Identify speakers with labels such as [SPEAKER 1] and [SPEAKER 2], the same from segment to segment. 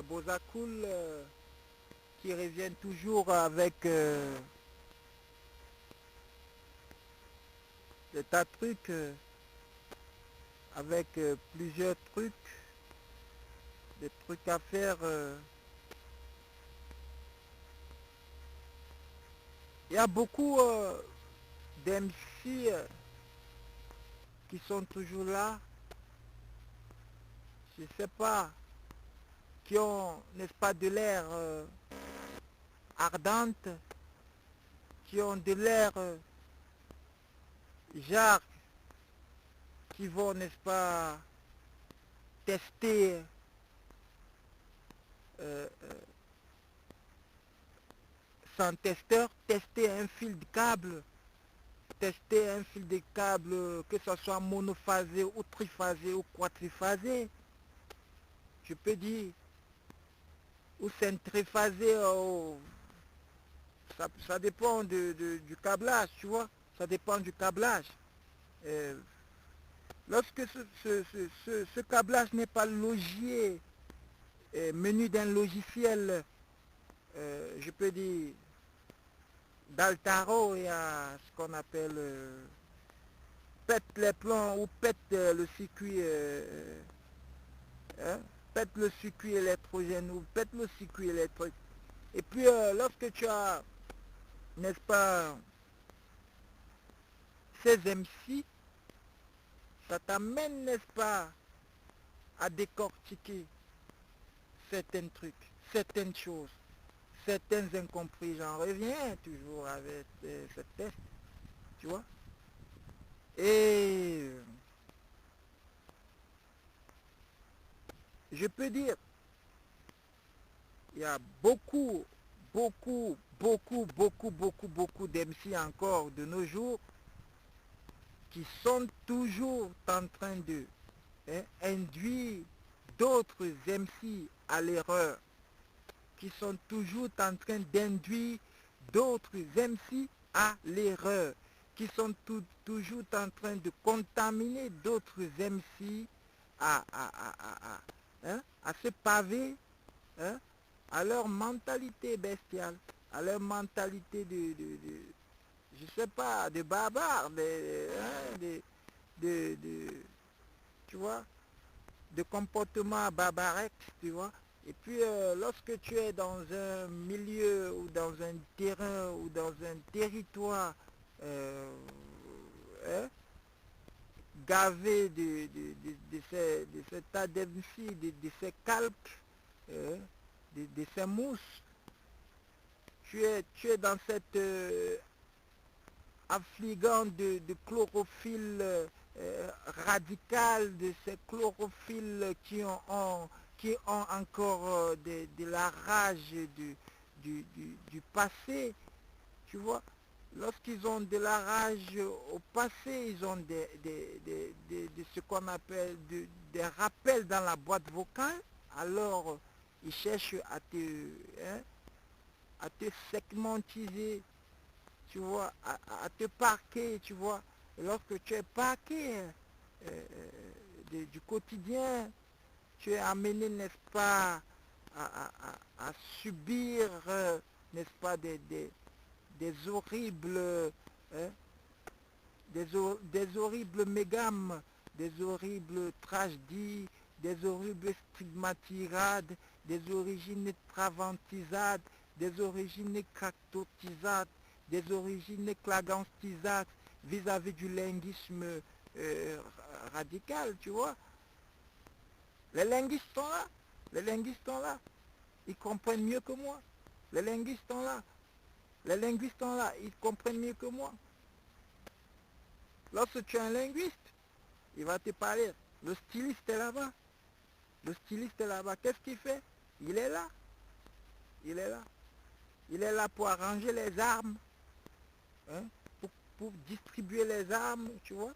[SPEAKER 1] Bozacool qui reviennent toujours avec des tas de trucs, avec plusieurs trucs, des trucs à faire. Il y a beaucoup d'MC qui sont toujours là, je sais pas, qui ont, n'est-ce pas, de l'air ardente, qui ont de l'air genre, qui vont, n'est-ce pas, tester sans testeur, tester un fil de câble, tester un fil de câble, que ce soit monophasé ou triphasé ou quadriphasé, je peux dire, ou centriphasé, ça dépend du câblage, tu vois, ça dépend du câblage. Lorsque ce câblage n'est pas logié, menu d'un logiciel, je peux dire, d'Altaro, il y a ce qu'on appelle pète les plombs ou pète le circuit, hein, pète le circuit électrogène ou pète le circuit électrique. Et puis lorsque tu as, n'est-ce pas, ces MC, ça t'amène, n'est-ce pas, à décortiquer certains trucs, certaines choses, certains incompris. J'en reviens toujours avec ce test, tu vois. Et je peux dire, il y a beaucoup, beaucoup, beaucoup, beaucoup, beaucoup, beaucoup d'MC encore de nos jours qui sont toujours en train de induire d'autres MC à l'erreur, qui sont toujours en train d'induire d'autres MC à l'erreur, qui sont toujours en train de contaminer d'autres MC à se paver, hein, à leur mentalité bestiale, à leur mentalité je sais pas, de barbare, tu vois, de comportement barbarex, tu vois. Et puis lorsque tu es dans un milieu ou dans un terrain ou dans un territoire hein, gavé de ces tas d'MC, de ces calques, de ces mousses, tu es dans cette affligant de chlorophylle radical, de ces chlorophylles qui ont encore de la rage du passé, tu vois. Lorsqu'ils ont de la rage au passé, ils ont de ce qu'on appelle des rappels dans la boîte vocale, alors ils cherchent à te segmentiser, tu vois, te parquer, tu vois. Et lorsque tu es parqué du quotidien, tu es amené, n'est-ce pas, à subir, n'est-ce pas, des horribles, hein, des horribles mégames, des horribles tragédies, des horribles stigmatirades, des origines traventisades, des origines cactotisades, des origines clagantisades vis-à-vis du linguisme radical, tu vois. Les linguistes sont là, les linguistes sont là, ils comprennent mieux que moi. Les linguistes sont là, les linguistes sont là, ils comprennent mieux que moi. Lorsque tu es un linguiste, il va te parler. Le styliste est là-bas. Le styliste est là-bas. Qu'est-ce qu'il fait? Il est là. Il est là. Il est là pour arranger les armes. Hein, pour distribuer les armes, tu vois.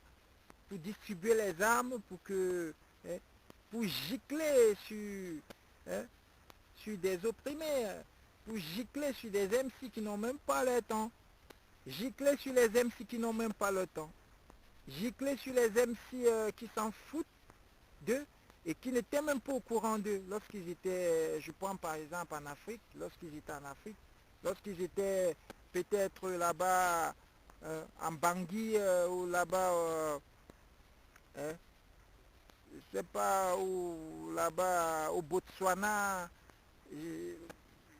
[SPEAKER 1] Pour distribuer les armes, hein, pour gicler hein, sur des opprimés. Pour gicler sur des MC qui n'ont même pas le temps. Gicler sur les MC qui n'ont même pas le temps. Gicler sur les MC qui s'en foutent d'eux et qui n'étaient même pas au courant d'eux lorsqu'ils étaient, je prends par exemple en Afrique, lorsqu'ils étaient en Afrique, lorsqu'ils étaient peut-être là-bas en Bangui ou là-bas, hein, je sais pas, ou là-bas au Botswana, ils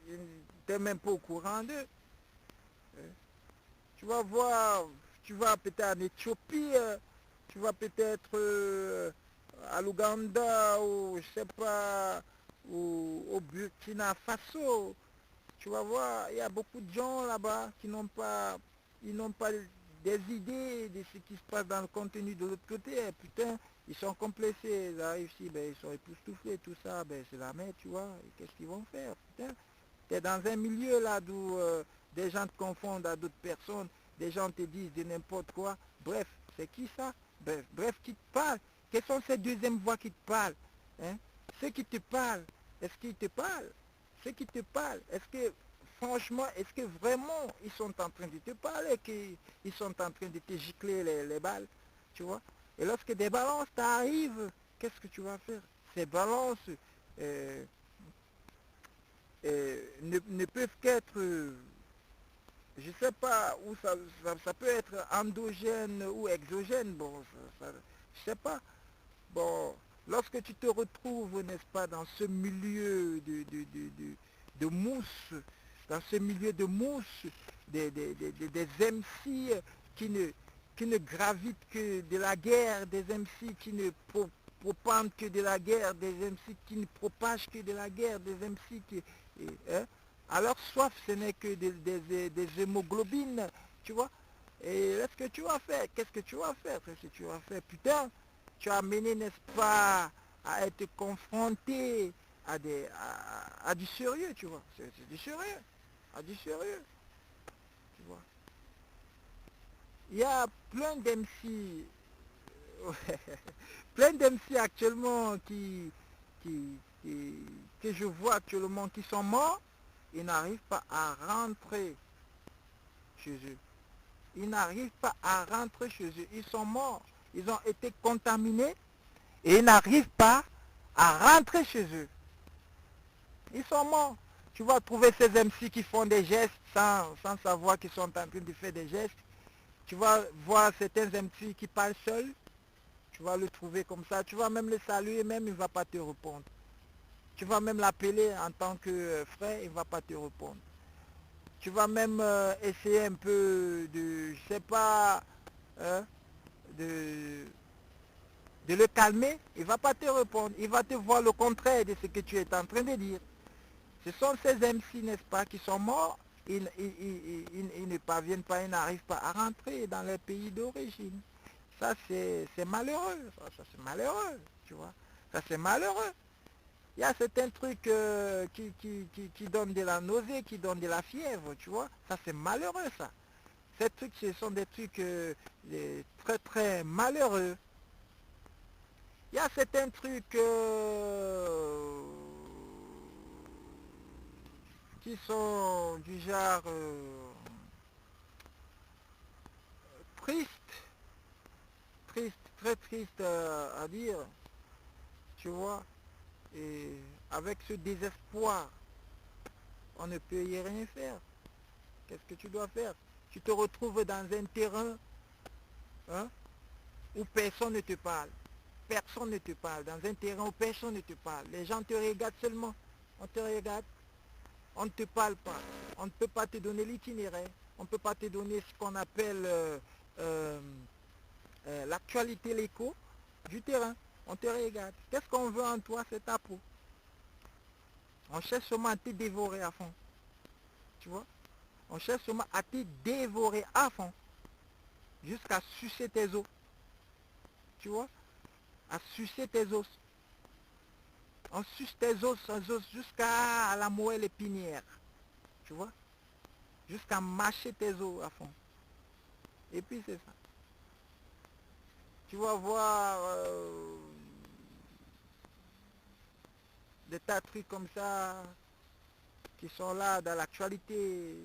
[SPEAKER 1] n'étaient même pas au courant d'eux. Hein. Tu vas voir, tu vas peut-être en Éthiopie, tu vas peut-être à l'Ouganda ou je sais pas, ou au Burkina Faso. Tu vas voir, il y a beaucoup de gens là-bas qui n'ont pas, ils n'ont pas des idées de ce qui se passe dans le contenu de l'autre côté. Et putain, ils sont complexés, ils arrivent ici, ben, ils sont époustouflés, tout ça, ben, c'est la mer, tu vois. Et qu'est-ce qu'ils vont faire, putain? Tu es dans un milieu là d'où des gens te confondent à d'autres personnes, des gens te disent de n'importe quoi. Bref, c'est qui ça? Bref, qui te parle? Quelles sont ces deuxièmes voix qui te parlent? Hein? Ceux qui te parlent, est-ce qu'ils te parlent? Ceux qui te parlent, est-ce que, franchement, est-ce que vraiment ils sont en train de te parler, qu'ils sont en train de te gicler les balles, tu vois? Et lorsque des balances t'arrivent, qu'est-ce que tu vas faire? Ces balances euh, ne peuvent qu'être, je sais pas, où ça peut être endogène ou exogène, bon, je sais pas. Bon, lorsque tu te retrouves, n'est-ce pas, dans ce milieu de mousse, dans ce milieu de mousse, des MC qui qui ne gravitent que de la guerre, des MC qui ne propagent que de la guerre, des MC qui ne propagent que de la guerre, des MC qui... hein, alors soif, ce n'est que des hémoglobines, tu vois. Et est-ce que tu vas faire? Qu'est-ce que tu vas faire? Qu'est-ce que tu vas faire? Putain, tu as mené, n'est-ce pas, à être confronté à du sérieux, tu vois. C'est du sérieux. À du sérieux, tu vois. Il y a plein d'MC, plein d'MC actuellement que je vois actuellement qui sont morts, ils n'arrivent pas à rentrer chez eux. Ils n'arrivent pas à rentrer chez eux. Ils sont morts. Ils ont été contaminés et ils n'arrivent pas à rentrer chez eux. Ils sont morts. Tu vas trouver ces MC qui font des gestes sans savoir qu'ils sont en train de faire des gestes. Tu vas voir certains MC qui parlent seuls. Tu vas le trouver comme ça. Tu vas même le saluer, même il ne va pas te répondre. Tu vas même l'appeler en tant que frère, il ne va pas te répondre. Tu vas même essayer un peu de, je sais pas, hein, de, de le calmer, il ne va pas te répondre. Il va te voir le contraire de ce que tu es en train de dire. Ce sont ces MC, n'est-ce pas, qui sont morts. Ils ne parviennent pas, ils n'arrivent pas à rentrer dans leur pays d'origine. Ça, c'est malheureux. Ça c'est malheureux, tu vois. Ça, c'est malheureux. Il y a certains trucs qui donnent de la nausée, qui donnent de la fièvre, tu vois. Ça, c'est malheureux, ça. Ces trucs, ce sont des trucs très, très malheureux. Il y a certains trucs qui sont du genre triste, triste, très triste à dire, tu vois. Et avec ce désespoir, on ne peut y rien faire. Qu'est-ce que tu dois faire? Tu te retrouves dans un terrain, hein, où personne ne te parle. Personne ne te parle. Dans un terrain où personne ne te parle. Les gens te regardent seulement. On te regarde. On ne te parle pas. On ne peut pas te donner l'itinéraire. On ne peut pas te donner ce qu'on appelle euh, l'actualité, l'écho du terrain. On te regarde. Qu'est-ce qu'on veut en toi? C'est ta peau. On cherche seulement à te dévorer à fond. Tu vois? On cherche seulement à te dévorer à fond. Jusqu'à sucer tes os. Tu vois? À sucer tes os. On suce tes os, jusqu'à la moelle épinière. Tu vois? Jusqu'à mâcher tes os à fond. Et puis c'est ça. Tu vas voir des tas de trucs comme ça qui sont là dans l'actualité,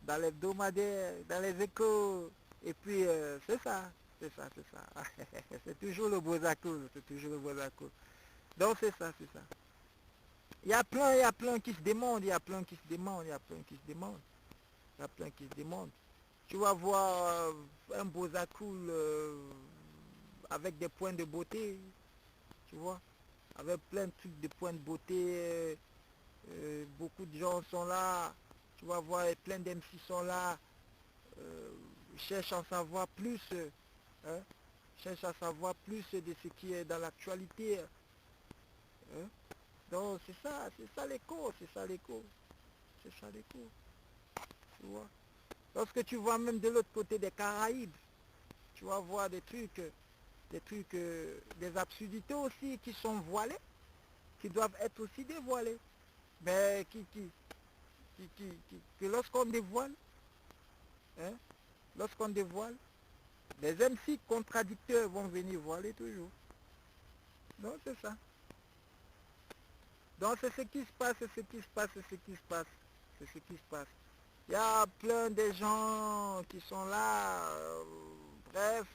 [SPEAKER 1] dans les hebdomadaires, dans les échos. Et puis c'est ça, c'est ça, c'est ça. C'est toujours le beau c'est toujours le beau Donc c'est ça, c'est ça. Il y a plein qui se demandent, il y a plein qui se demandent, il y a plein qui se demandent, il y a plein qui se demandent. Tu vas voir un Bozacool avec des points de beauté, tu vois, avec plein de trucs de points de beauté, beaucoup de gens sont là, tu vas voir plein d'MC sont là, cherchent à en savoir plus, hein, cherchent à savoir plus de ce qui est dans l'actualité. Hein. Donc c'est ça l'écho, c'est ça l'écho, c'est ça l'écho, tu vois. Lorsque tu vois même de l'autre côté des Caraïbes, tu vas voir des trucs, des absurdités aussi qui sont voilées, qui doivent être aussi dévoilées, mais que lorsqu'on dévoile, hein, lorsqu'on dévoile, les MC contradicteurs vont venir voiler toujours. Donc c'est ça. Donc c'est ce qui se passe, c'est ce qui se passe, c'est ce qui se passe, c'est ce qui se passe. Il y a plein de gens qui sont là, bref,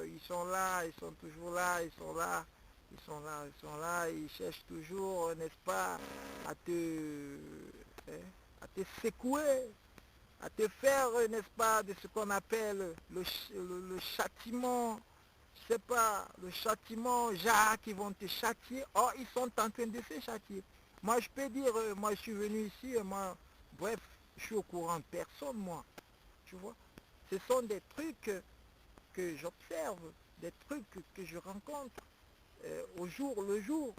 [SPEAKER 1] ils sont là, ils sont toujours là, ils sont là, ils sont là, ils sont là, ils cherchent toujours, n'est-ce pas, à te, hein, à te secouer, à te faire, n'est-ce pas, de ce qu'on appelle le châtiment, je sais pas, le châtiment, Jacques, ils vont te châtier, or ils sont en train de se châtier. Moi je peux dire, moi je suis venu ici, moi, bref, je suis au courant de personne, moi, tu vois. Ce sont des trucs que j'observe, des trucs que je rencontre au jour le jour,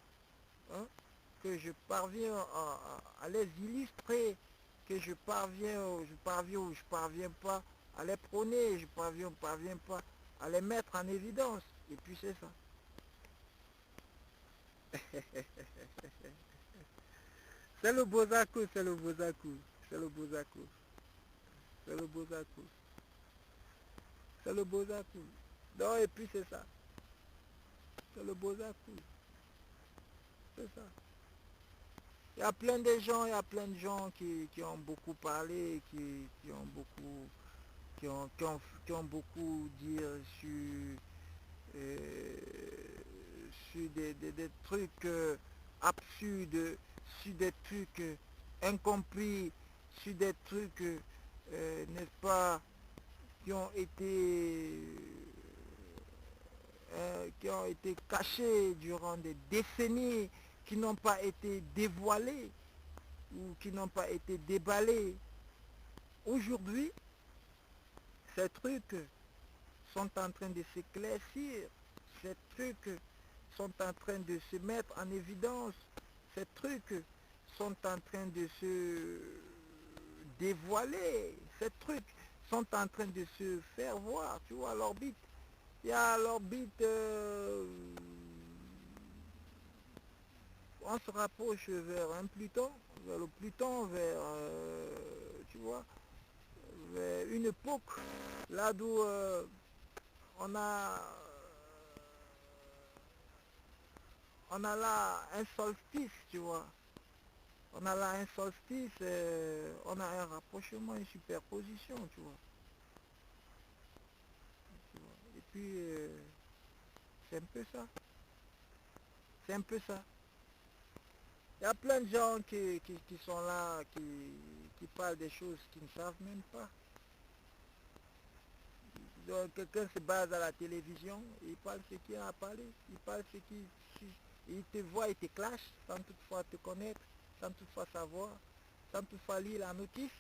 [SPEAKER 1] hein, que je parviens à les illustrer, que je parviens ou je parviens pas à les prôner, je parviens ou parviens pas à les mettre en évidence. Et puis c'est ça. C'est le Bozaku, c'est le Bozaku, c'est le Bozaku, c'est le Bozaku, c'est le Bozaku. Non, et puis c'est ça, c'est le Bozaku, c'est ça. Il y a plein de gens, il y a plein de gens qui ont beaucoup parlé, qui ont beaucoup, qui ont beaucoup dit euh, sur des trucs absurdes, sur des trucs incompris, sur des trucs, n'est-ce pas, qui ont été cachés durant des décennies, qui n'ont pas été dévoilés ou qui n'ont pas été déballés. Aujourd'hui, ces trucs sont en train de s'éclaircir, ces trucs sont en train de se mettre en évidence, ces trucs sont en train de se dévoiler, ces trucs sont en train de se faire voir, tu vois, l'orbite. Il y a l'orbite, on se rapproche vers un Pluton, vers le Pluton, vers, tu vois, vers une époque, là d'où on a, on a là un solstice, tu vois. On a là un solstice, on a un rapprochement, une superposition, tu vois. Et puis, c'est un peu ça. C'est un peu ça. Il y a plein de gens qui sont là, qui parlent des choses qu'ils ne savent même pas. Donc quelqu'un se base à la télévision, il parle ce qu'il a à parler, il parle ce qui... Il te voit, il te clash, sans toutefois te connaître, sans toutefois savoir, sans toutefois lire la notice,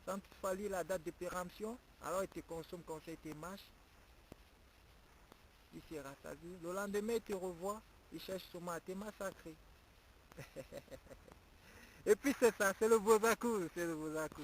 [SPEAKER 1] sans toutefois lire la date de péremption, alors il te consomme comme ça, il te mâche, il se rassasie. Le lendemain, il te revoit, il cherche sûrement à te massacrer. Et puis c'est ça, c'est le Bozaku, c'est le Bozaku.